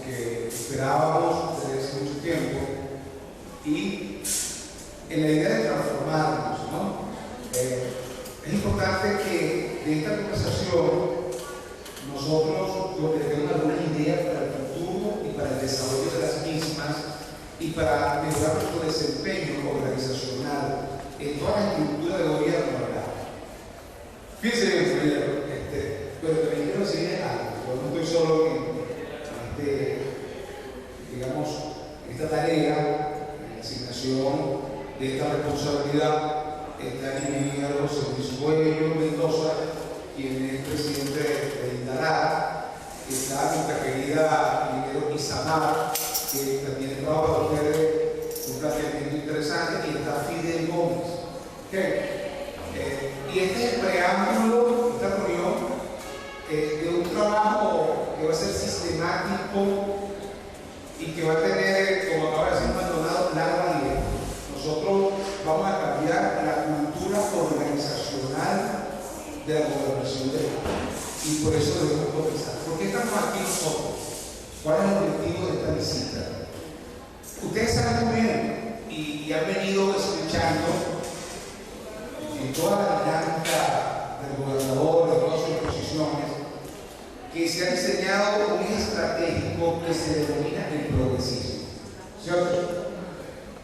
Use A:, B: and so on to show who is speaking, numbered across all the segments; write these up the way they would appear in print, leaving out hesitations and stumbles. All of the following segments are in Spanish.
A: que esperábamos desde hace mucho tiempo y en la idea de transformarnos, ¿no? Es importante que de esta conversación nosotros tengamos algunas ideas para el futuro y para el desarrollo de las mismas y para mejorar nuestro desempeño organizacional en toda la estructura de gobierno, ¿verdad? Fíjense bien, primero, pero también quiero decirles algo, yo no estoy solo digamos, en esta tarea, en la asignación de esta responsabilidad. Está el ingeniero Luis Cuello Mendoza, quien es presidente de Indará. Está nuestra querida ingeniero Isamar, que también trabaja para ustedes un planteamiento interesante, y está Fidel Gómez. Y este es el preámbulo, esta reunión, de un trabajo que va a ser sistemático y que va a tener, como acaba de decir Maldonado, larga vida. Nosotros vamos a cambiar la cultura organizacional de la gobernación del país. Y por eso debemos comenzar. ¿Por qué estamos aquí nosotros? ¿Cuál es el objetivo de esta visita? Ustedes saben muy bien y han venido escuchando en toda la dinámica del gobernador, de todas sus posiciones, que se ha diseñado un eje estratégico que se denomina el progresismo. ¿Cierto?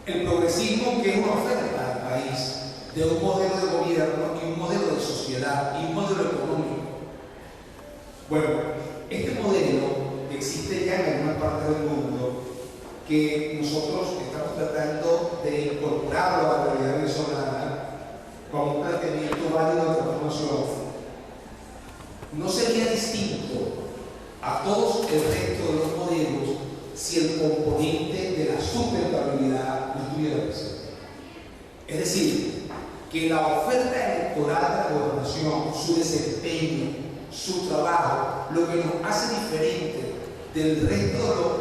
A: El progresismo, que es una oferta al país de un modelo de gobierno y un modelo de sociedad y un modelo económico. Bueno, este modelo existe ya en alguna parte del mundo, que nosotros estamos tratando de incorporarlo a la realidad venezolana como un planteamiento válido de transformación. No sería distinto a todos el resto de los modelos si el componente de la sustentabilidad no estuviera presente. Es decir, que la oferta electoral de la gobernación, su desempeño, su trabajo, lo que nos hace diferente del resto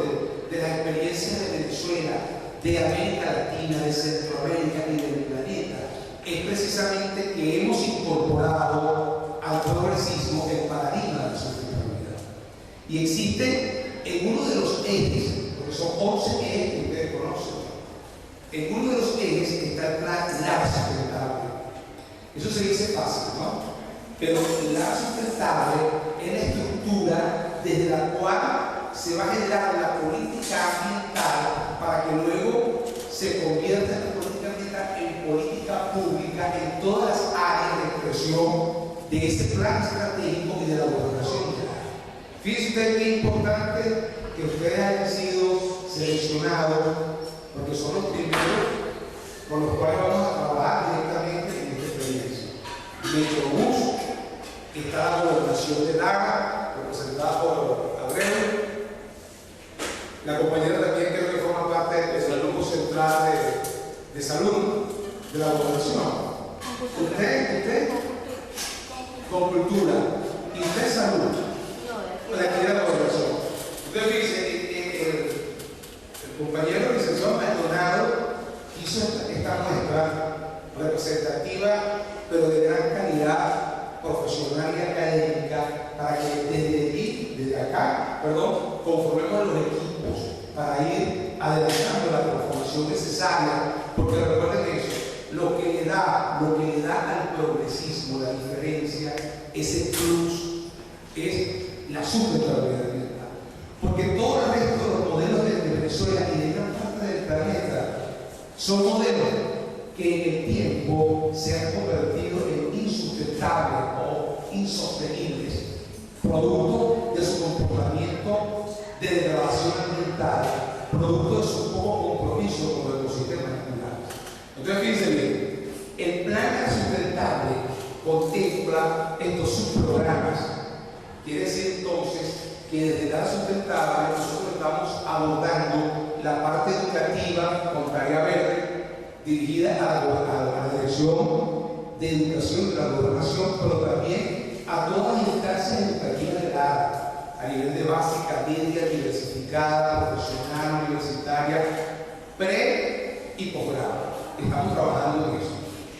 A: de las experiencias de Venezuela, de América Latina, de Centroamérica y del planeta, es precisamente que hemos incorporado al progresismo el paradigma de la sustentabilidad. Y existe en uno de los ejes, porque son 11 ejes que ustedes conocen, en uno de los ejes está el plan sustentable. Eso se dice fácil, ¿no? Pero la sustentable es la estructura desde la cual se va a generar la política ambiental para que luego se convierta en política ambiental en política pública en todas las áreas de expresión de ese plan estratégico y de la gobernación. Fíjense ustedes qué importante que ustedes hayan sido seleccionados, porque son los primeros con los cuales vamos a trabajar directamente en esta experiencia. Metrobús, está la gobernación de Lara, representada por Abreu. La compañera también creo que forma parte del grupo central de salud de la gobernación. Usted con cultura y usted salud, la actividad de la gobernación. Entonces fíjense, el compañero licenciado Maldonado hizo esta muestra representativa, pero de gran calidad profesional y académica, para que desde acá, conformemos los equipos para ir adelantando la transformación necesaria, porque recuerden eso, lo que le da al progresismo la diferencia, ese plus, es la sustentabilidad ambiental. Porque todo el resto de los modelos de Venezuela y de gran parte del planeta son modelos que en el tiempo se han convertido en insustentables o insostenibles, producto de su comportamiento de degradación ambiental, producto de su poco compromiso con los ecosistemas naturales. Entonces fíjense bien, el plan sustentable contempla estos subprogramas. Quiere decir entonces que desde la sustentable nosotros estamos abordando la parte educativa con tarea verde, dirigida a la dirección de educación de la gobernación, pero también a todas las instancias educativas de la área, a nivel de básica, media, diversificada, profesional, universitaria, pre y posgrado. Estamos trabajando en eso.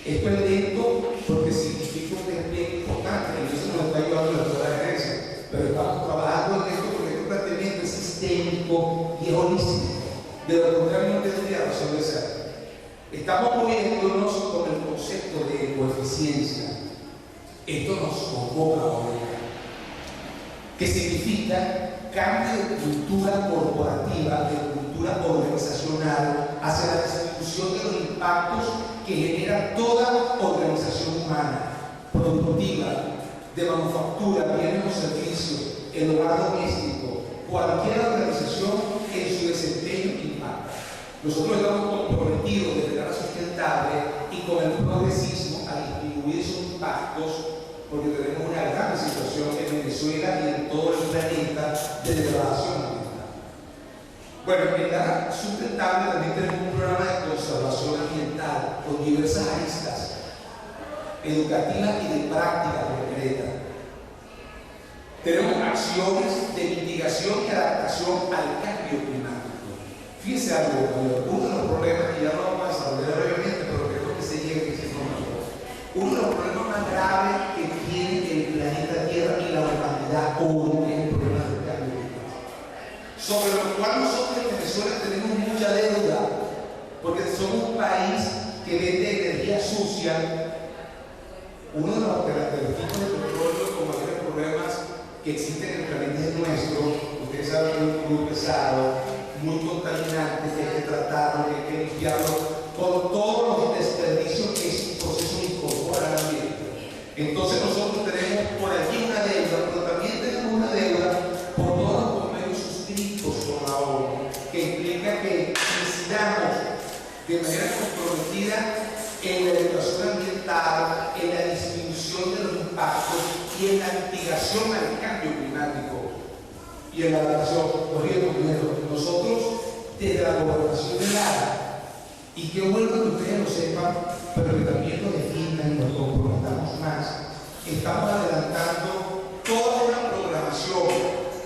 A: Esto es lento porque significa un despliegue importante, y eso nos está ayudando en la gerencia, pero estamos trabajando en esto porque es un planteamiento sistémico sistémico y es holístico. De lo contrario, no tendría razón de ser. Estamos moviéndonos con el concepto de coeficiencia. Esto nos convoca ahora, que significa cambio de cultura corporativa, de cultura organizacional, hacia la distribución de los impactos que genera toda organización humana, productiva, de manufactura, bienes o servicios, el hogar doméstico, cualquier organización en su desempeño impacta. Nosotros estamos comprometidos desde la sustentable y con el progresismo a disminuir esos impactos, porque tenemos una gran situación en Venezuela y en todo el planeta de degradación ambiental. Bueno, en la sustentable también tenemos un programa de conservación ambiental con diversas aristas educativas y de práctica concreta. Tenemos acciones de mitigación y adaptación al cambio climático. Fíjense algo, uno de los problemas, y ya lo vamos a desarrollar brevemente, pero creo que se llegue a ese información. Uno de los problemas más graves que tiene el planeta Tierra y la humanidad hoy es el problema del cambio climático. Sobre lo cual nosotros en Venezuela tenemos mucha deuda, porque somos un país que vende energía sucia. Uno de los tipos de petróleo con mayores problemas que existen en el planeta es nuestro. Ustedes saben que es un crudo pesado, muy contaminante, que hay que tratarlo, que hay que limpiarlo con todos los desperdicios que ese proceso incorpora al ambiente. Entonces nosotros tenemos por allí una deuda, pero también tenemos una deuda por todos los convenios suscritos con la ONU, que implica que incidamos de manera comprometida en la educación ambiental, en la disminución de los impactos y en la mitigación al cambio climático y en la adaptación. Nosotros desde la gobernación del área, y qué bueno que ustedes lo sepan, pero que también lo definan y nos comprometamos más, estamos adelantando toda una programación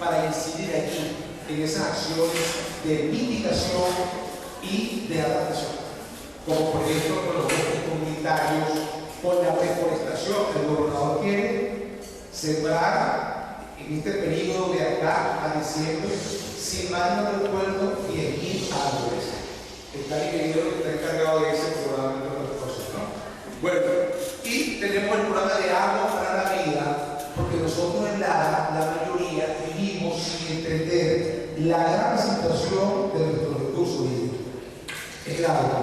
A: para incidir aquí en esas acciones de mitigación y de adaptación, como por ejemplo con los bosques comunitarios, con la reforestación. El gobernador quiere sembrar en este periodo de acá a diciembre, sin más no recuerdo, 10.000 árboles. Está dividido, que está encargado de ese programa de otras cosas, ¿no? Bueno, y tenemos el programa de agua para la vida, porque nosotros en la mayoría vivimos sin entender la gran situación de nuestros recursos hídricos. Es el agua,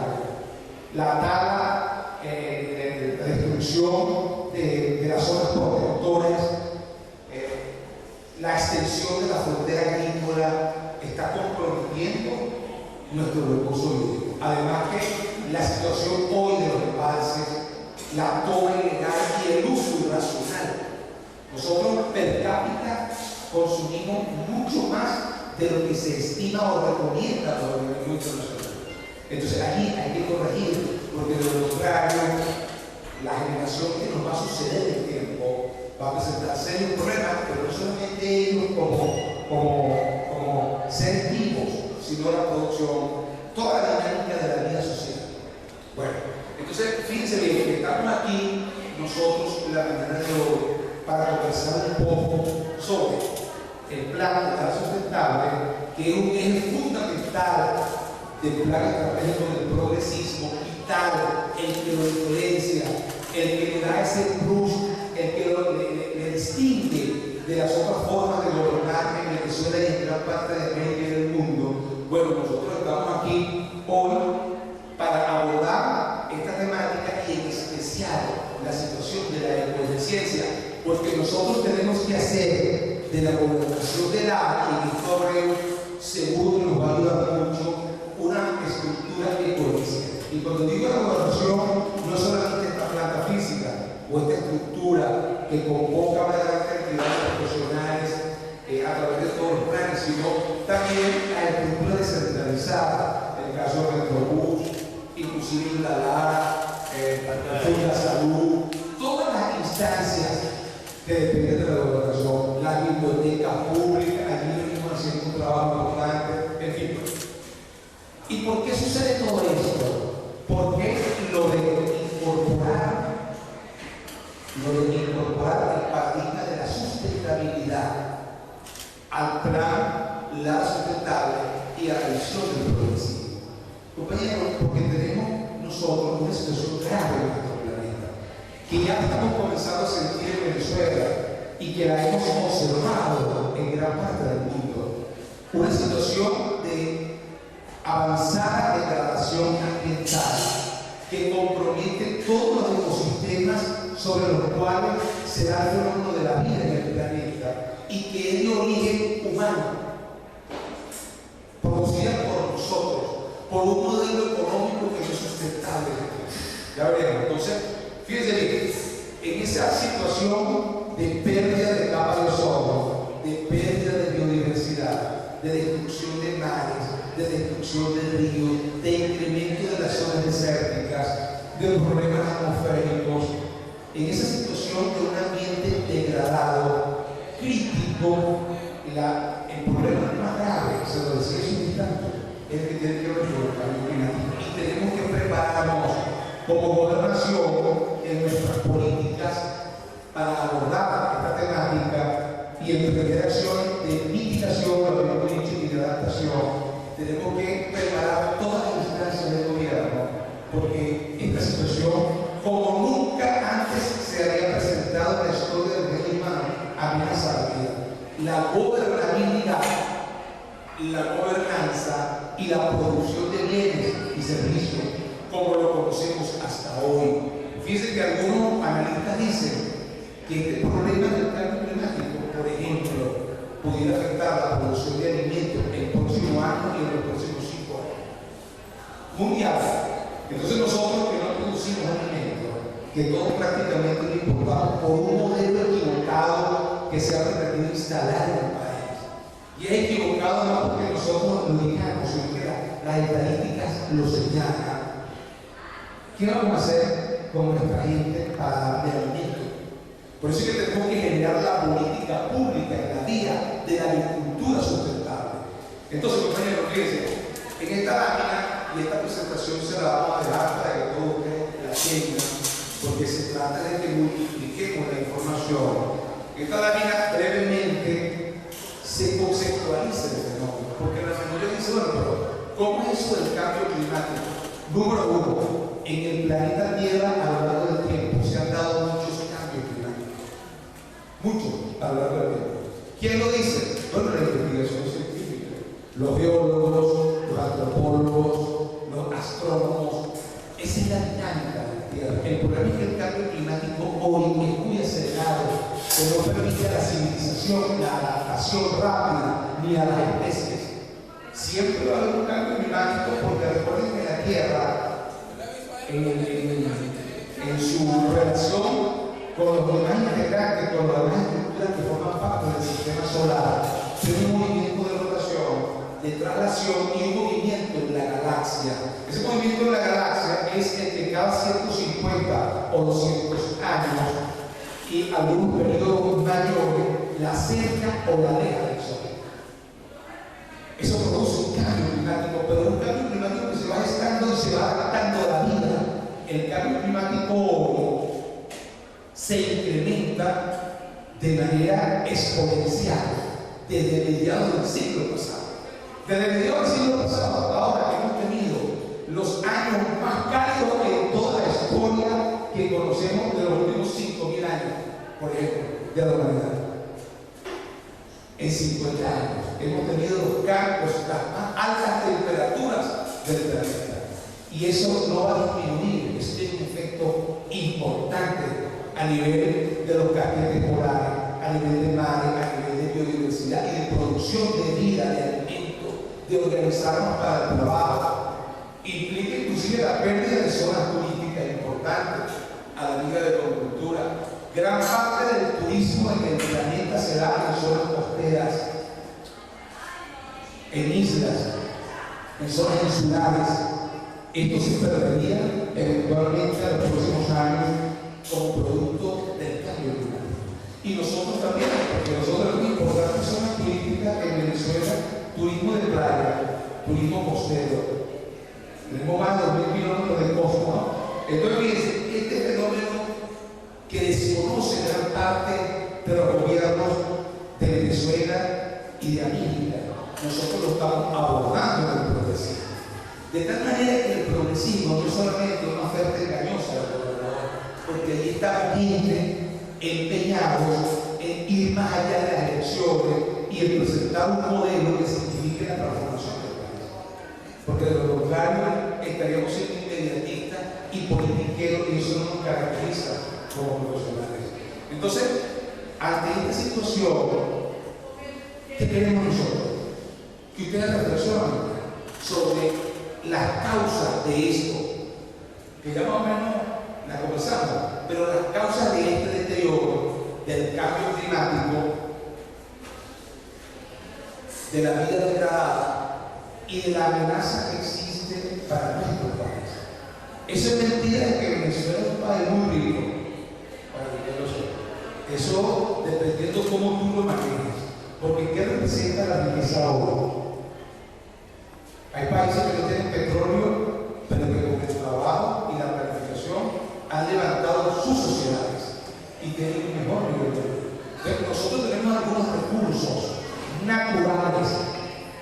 A: la tala, la destrucción de las zonas protectoras, la extensión de la frontera agrícola está comprometiendo nuestro recurso hídrico. Además que la situación hoy de los embalses, la toma ilegal y el uso irracional. Nosotros per cápita consumimos mucho más de lo que se estima o recomienda por el organismo internacional. Entonces aquí hay que corregir, porque de lo contrario, la generación que nos va a suceder en el tiempo va a presentar serios problemas, pero no solamente ellos como seres vivos, sino la producción, toda la dinámica de la vida social. Bueno, entonces fíjense bien que estamos aquí nosotros la mañana de hoy para conversar un poco sobre el plan de sustentable, que es un eje fundamental del plan estratégico del progresismo, vital, el que lo influencia, el que le da ese plus, el que le distingue de las otras formas de gobernar en Venezuela y en gran parte de América y del mundo. Bueno, nosotros estamos aquí hoy para abordar esta temática y en especial la situación de la ecoeficiencia, porque nosotros tenemos que hacer de la gobernación del agua, y Víctor Abreu seguro que nos va a ayudar mucho, una estructura ecoeficiente. Y cuando digo la gobernación, no solamente esta planta física o esta estructura que convoca a una gran cantidad de profesionales a través de todos los planes, sino también la estructura descentralizada, en el caso de Metrobús, inclusive la LAR, la Salud, todas las instancias que dependen de la gobernación, la biblioteca pública, allí mismo haciendo un trabajo importante, en fin. ¿Y por qué sucede todo esto? Porque lo de incorporar el paradigma de la sustentabilidad al plan, la sustentabilidad compañeros, porque tenemos nosotros una situación grave en nuestro planeta, que ya estamos comenzando a sentir en Venezuela y que la hemos observado en gran parte del mundo. Una situación de avanzada degradación ambiental que compromete todos los ecosistemas sobre los cuales se da el fenómeno de la vida en el planeta y que es de origen humano, producida por nosotros, por un modelo económico que no es sustentable. Ya veremos. Entonces, fíjense bien, en esa situación de pérdida de capa de ozono, de pérdida de biodiversidad, de destrucción de mares, de destrucción de ríos, de incremento de las zonas desérticas, de problemas atmosféricos, en esa situación de un ambiente degradado, crítico, el problema más grave, se lo decía hace un instante, es el que tiene que ver con el cambio climático. Y tenemos que prepararnos como gobernación en nuestras políticas para abordar esta temática y emprender acciones de mitigación, lo que hemos dicho, y de adaptación. Tenemos que preparar todas las instancias del gobierno, porque esta situación, como nunca antes se había presentado en la historia del género humano, amenaza la vida. La gobernabilidad, la gobernanza y la producción de bienes y servicios, como lo conocemos hasta hoy. Fíjense que algunos analistas dicen que este problema del cambio climático, por ejemplo, pudiera afectar la producción de alimentos el próximo año y en los próximos 5 años. Mundial. Entonces nosotros que no producimos alimentos, que todos prácticamente lo importamos por un modelo equivocado que se ha pretendido instalar en el país. Y es equivocado no porque nosotros lo digamos, sino que las estadísticas lo señalan. ¿Qué vamos a hacer con nuestra gente para darle alimento? Por eso es que tenemos que generar la política pública en la vía de la agricultura sustentable. Entonces, compañeros, fíjense, en esta lámina y esta presentación se la vamos a dejar para que todos ustedes la tengan, porque se trata de que multipliquemos la información. Esta lámina brevemente se conceptualiza el fenómeno, porque la mayoría dice, bueno, pero ¿cómo es eso del cambio climático? Número uno, en el planeta Tierra a lo largo del tiempo se han dado muchos cambios climáticos. Muchos a lo largo del tiempo. ¿Quién lo dice? Bueno, la investigación científica. Los biólogos, los antropólogos, los astrónomos. Esa es la dinámica de la Tierra. El problema es que el cambio climático hoy es muy acelerado, que no permite a la civilización la adaptación rápida ni a las especies. Siempre va a haber un cambio climático porque recuerden que la Tierra, en su relación con los demás integrantes, con las demás estructuras que forman parte del sistema solar, tiene un movimiento de rotación, de traslación y un movimiento en la galaxia. Ese movimiento en la galaxia es el que cada 150 o 200 años y algunos periodos mayores la acerca o la aleja del Sol. Eso produce un cambio climático, pero un cambio climático que se va gestando y se va adaptando a la vida. El cambio climático se incrementa de manera exponencial desde mediados del siglo pasado. Desde mediados del siglo pasado, ahora hemos tenido los años más cálidos en toda la historia que conocemos de los últimos 5.000 años, por ejemplo, de la humanidad. En 50 años hemos tenido los cambios, las más altas temperaturas del planeta. Y eso no va a disminuir, eso tiene un efecto importante a nivel de los casquetes polares, a nivel de mares, a nivel de biodiversidad y de producción de vida, de alimentos, de organizarnos para el trabajo. Implica inclusive la pérdida de zonas turísticas importantes a la Liga de Agricultura. Gran parte del turismo en el planeta se da en zonas costeras, en islas, en zonas insulares. Esto se perdería eventualmente en los próximos años como producto del cambio climático. Y nosotros también, porque nosotros tenemos importantes zonas turísticas en Venezuela, turismo de playa, turismo costero. Tenemos más de 2.000 kilómetros de costa, ¿no? Entonces, fíjense, este fenómeno que desconoce gran parte de los gobiernos de Venezuela y de América, nosotros lo estamos abordando en el proceso. De tal manera que el progresismo no es solamente una oferta engañosa del gobernador, porque ahí está gente empeñado en ir más allá de las elecciones y en presentar un modelo que signifique la transformación del país. Porque de lo contrario estaríamos siendo inmediatistas y politiqueros, y eso no nos caracteriza como profesionales. Entonces, ante esta situación, ¿qué queremos nosotros? Que ustedes reflexionen sobre las causas de esto, que ya más o menos la conversamos, pero las causas de este deterioro, del cambio climático, de la vida degradada y de la amenaza que existe para nuestro país. Eso es mentira de que Venezuela es un país muy rico, para que lo sepa. Eso dependiendo cómo tú lo manejes, porque ¿qué representa la riqueza hoy? Hay países que no tienen petróleo, pero que con el trabajo y la planificación han levantado sus sociedades y tienen un mejor nivel de vida. Entonces, nosotros tenemos algunos recursos naturales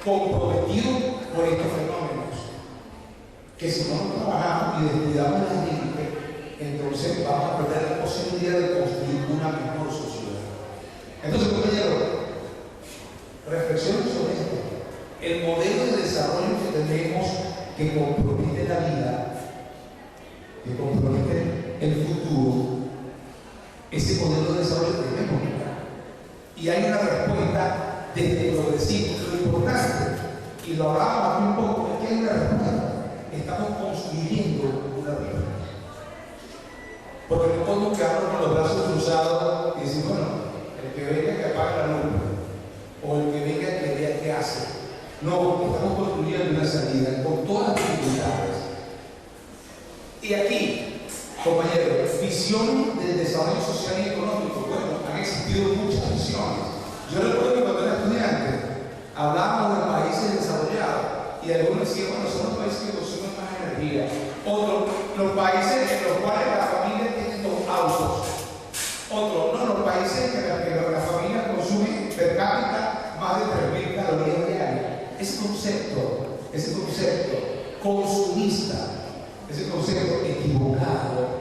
A: comprometidos por estos fenómenos, que si no trabajamos y descuidamos las límites, entonces vamos a perder la posibilidad de construir una mejor sociedad. Entonces, compañeros, reflexionen sobre esto. El modelo de desarrollo que tenemos, que compromete la vida, que compromete el futuro, ese modelo de desarrollo tenemos que buscar. Y hay una respuesta desde el progresismo. Lo importante, y lo hablábamos un poco, es que hay una respuesta. Estamos construyendo una respuesta. Porque no podemos quedarnos con los brazos cruzados y decir, bueno, el que venga que apague la luz, o el que venga que vea qué hace. No, estamos construyendo una salida con todas las dificultades. Y aquí, compañeros, visión del desarrollo social y económico. Bueno, han existido muchas visiones. Yo recuerdo que cuando era estudiante hablábamos de países desarrollados y algunos decían, bueno, son los países que consumen más energía. Otros, los países en los cuales las familias tienen 2 autos. Otros, no, los países en los que las familias consumen per cápita más de 3.000 calorías diarias. Ese concepto consumista, ese concepto equivocado,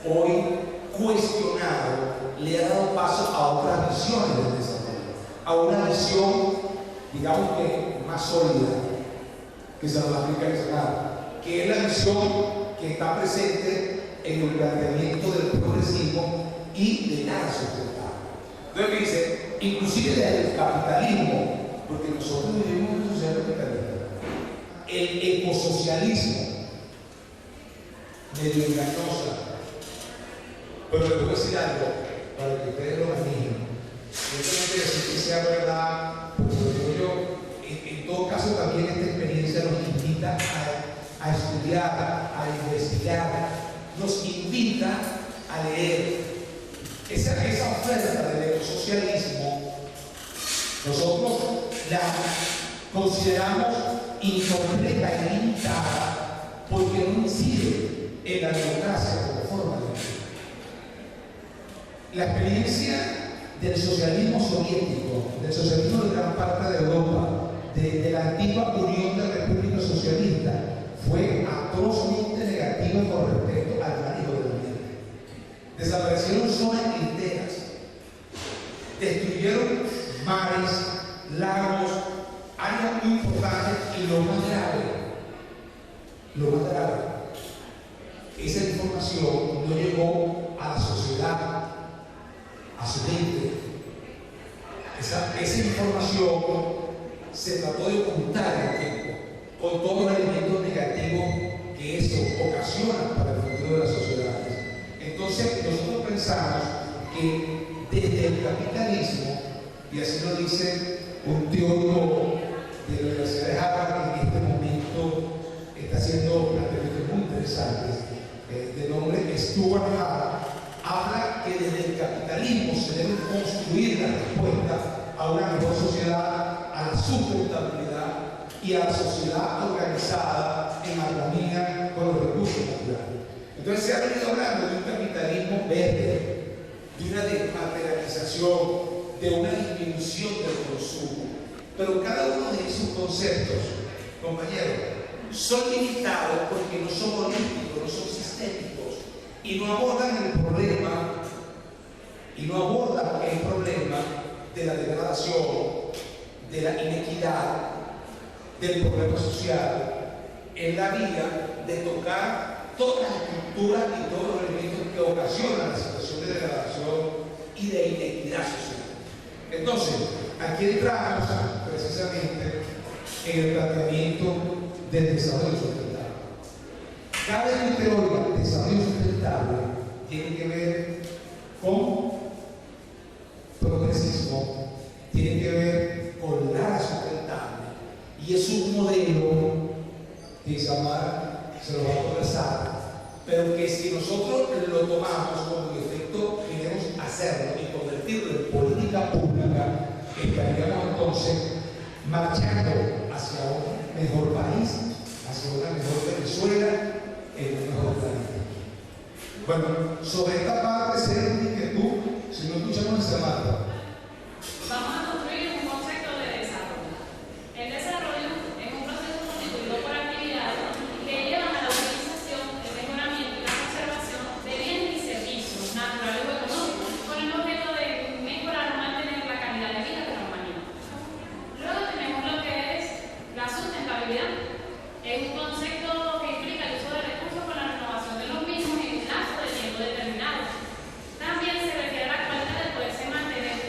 A: hoy cuestionado, le ha dado paso a otras visiones del desarrollo, a una visión, digamos que más sólida, que se nos va a explicar ese lado, que es la visión que está presente en el planteamiento del progresismo y de nada sustentable. Entonces dice, inclusive desde el capitalismo, porque nosotros vivimos en una sociedad capitalista, el ecosocialismo, medio engañosa, pero les voy a decir algo para que ustedes lo manejen. Yo no quiero decir que sea verdad, pero en todo caso también esta experiencia nos invita a estudiar, a investigar, nos invita a leer. Esa oferta del ecosocialismo nosotros la consideramos incompleta y limitada porque no incide en la democracia como forma de vida. La experiencia del socialismo soviético, del socialismo de gran parte de Europa, de la antigua Unión de Repúblicas Socialistas, fue atrozmente negativa con respecto al manejo del ambiente. Desaparecieron zonas enteras, destruyeron mares, lagos, áreas muy importantes y lo más grave, esa información no llegó a la sociedad, a su mente. Esa información se trató de ocultar en el tiempo, con todos los elementos negativos que eso ocasiona para el futuro de las sociedades. Entonces, nosotros pensamos que desde el capitalismo, y así lo dice un teórico de la Universidad de Harvard que en este momento está haciendo planteamientos muy interesantes, de nombre Stuart Hall, habla que desde el capitalismo se debe construir la respuesta a una mejor sociedad, a la sustentabilidad y a la sociedad organizada en armonía con los recursos naturales. Entonces se ha venido hablando de un capitalismo verde, de una desmaterialización, de una disminución del consumo. Pero cada uno de esos conceptos, compañeros, son limitados porque no son holísticos, no son sistémicos y no abordan el problema de la degradación, de la inequidad, del problema social en la vía de tocar todas las estructuras y todos los elementos que ocasionan la situación de degradación y de inequidad social. Entonces, aquí entramos precisamente en el planteamiento del desarrollo sustentable. Cada vez que usted oiga desarrollo sustentable, tiene que ver con progresismo, tiene que ver con la sustentable, y es un modelo que Isamar se lo va a conversar, pero que si nosotros lo tomamos como en efecto queremos hacerlo y convertirlo en política pública, estaríamos entonces marchando hacia un mejor país, hacia una mejor Venezuela, en un mejor planeta. Bueno, sobre esta parte sería una inquietud, si no escuchamos esa marca.
B: Vamos a construir un concepto de desarrollo. El desarrollo es un proceso constituido por actividades que llevan a la organización, el mejoramiento y la conservación de bienes y servicios naturales o económicos con el objeto de mejorar o mantener la calidad de vida de la humanidad. Luego tenemos lo que es la sustentabilidad. Es un concepto que implica el uso de recursos con la renovación de los mismos en un lapso de tiempo determinado. También se refiere a la cualidad de poderse mantener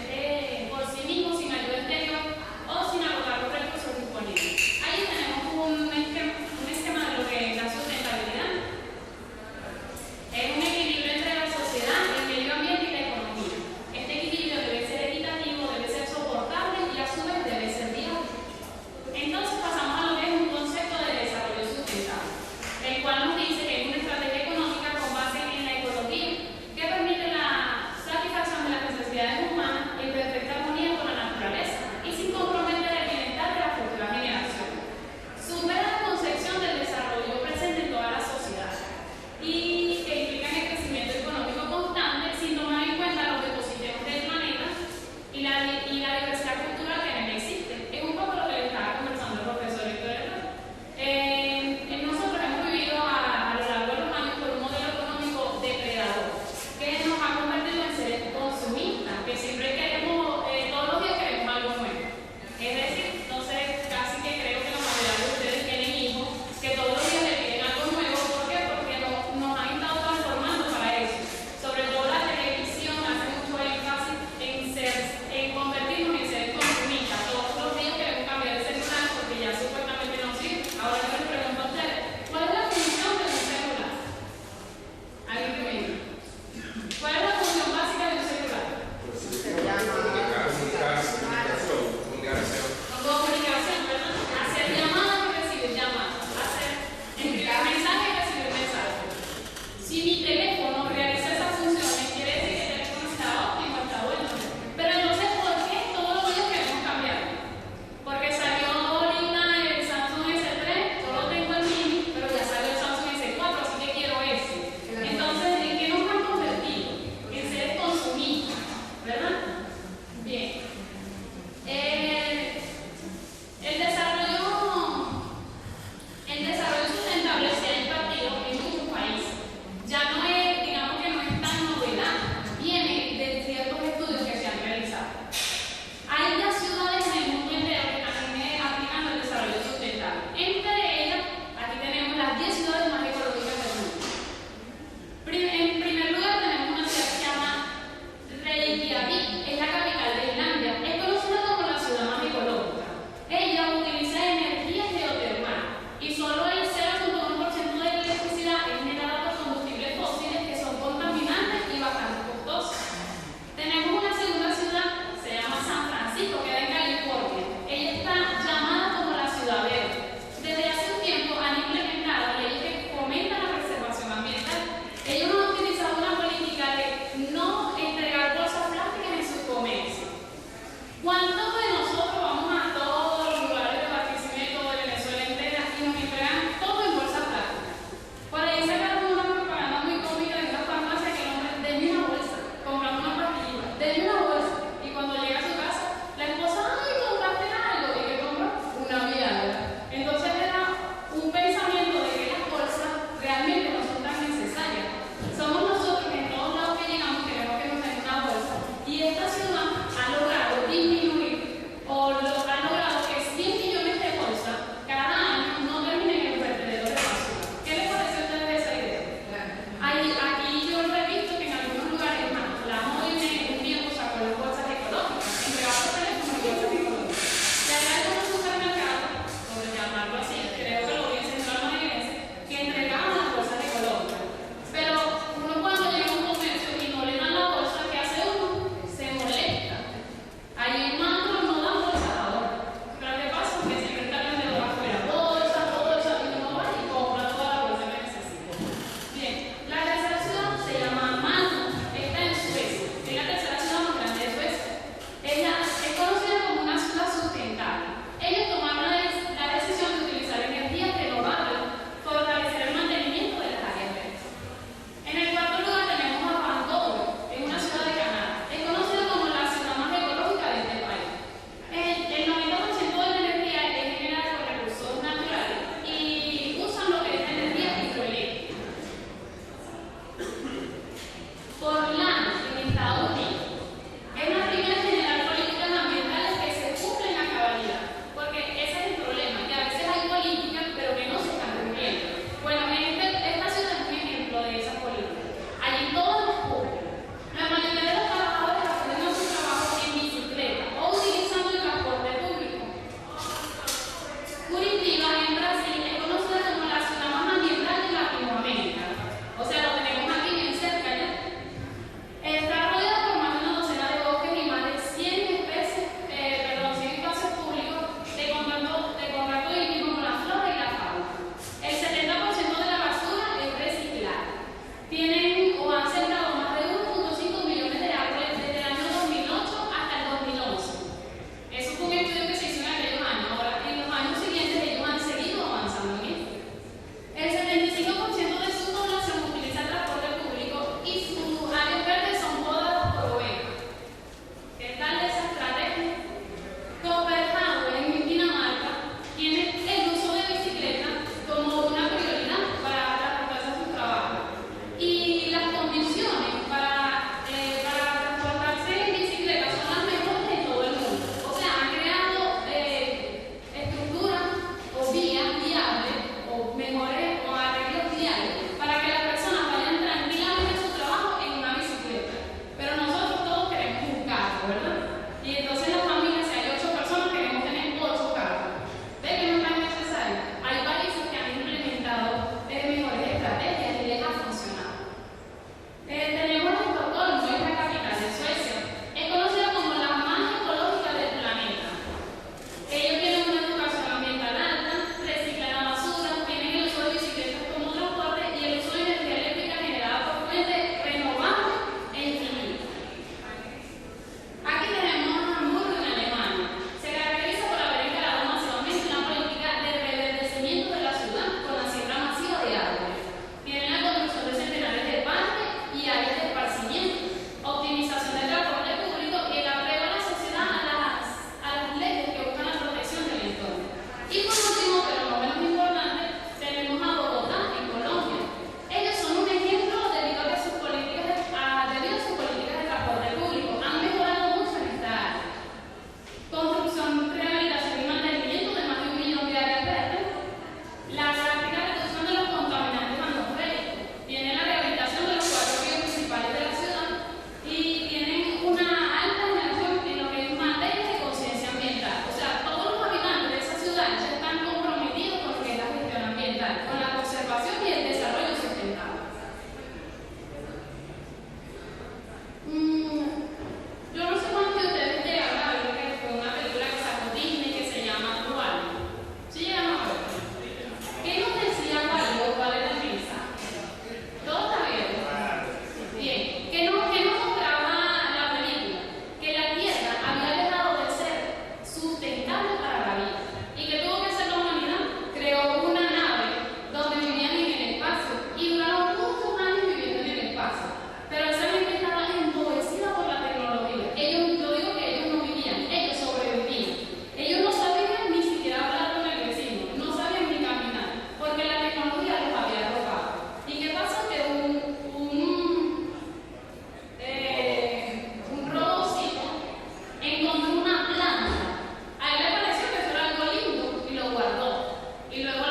B: y luego